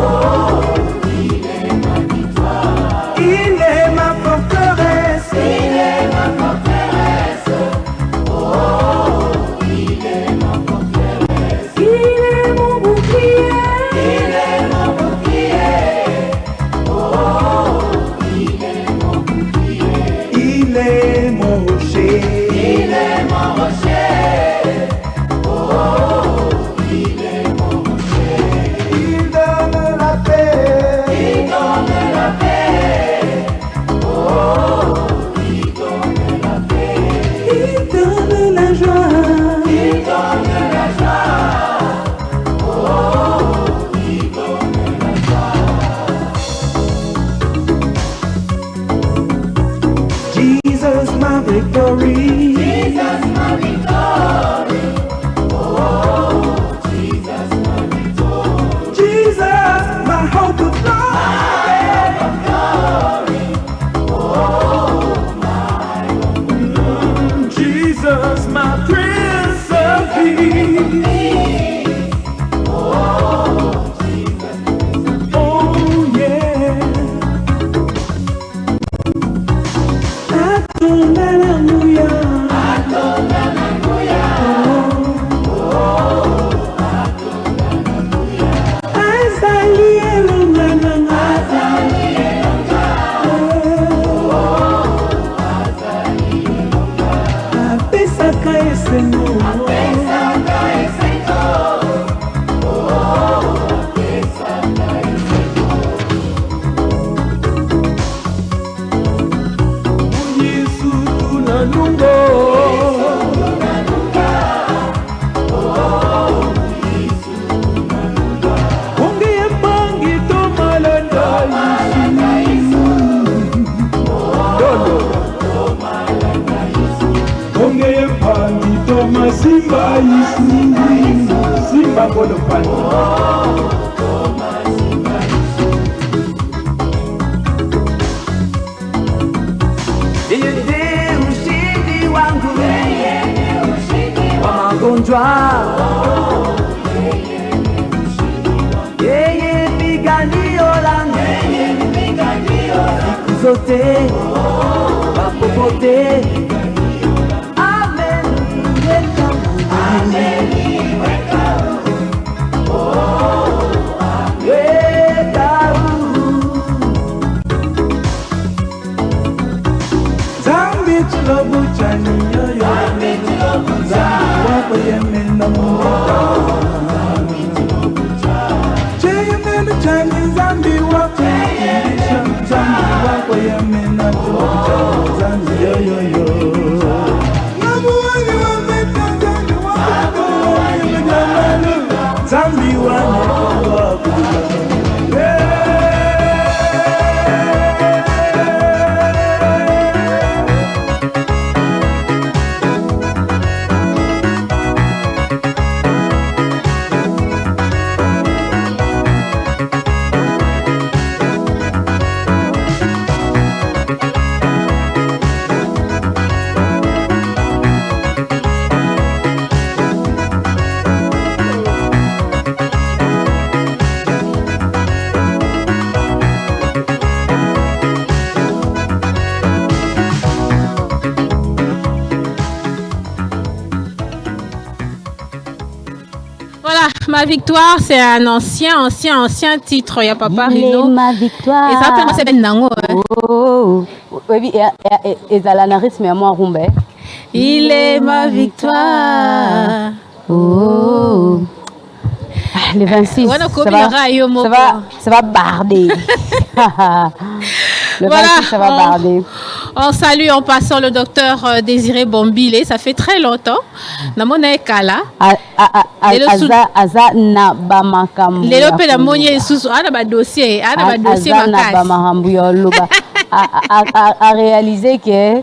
Speaker 5: Simba Bonopane. Yeye ndiye ushindi wangu, wa magonjwa. Yeye piganio langu, siku zote, popote.
Speaker 1: Ma victoire, c'est un ancien titre. Il y a Papa Rino.
Speaker 2: Ma victoire.
Speaker 1: Et ça peut commencer avec Nango.
Speaker 2: Oh, oui, et Zalanaris, mais à moi, Rumbe.
Speaker 1: Il est ma victoire.
Speaker 2: Oh. Le 26, ça va barder. Le 26, ça va barder.
Speaker 1: On salue en passant le docteur Désiré Bombile. Ça fait très longtemps. Namona Kala.
Speaker 2: Aza na bamakambu.
Speaker 1: Lelo pe na monye susu ana ba dossier makasi.
Speaker 2: A réaliser que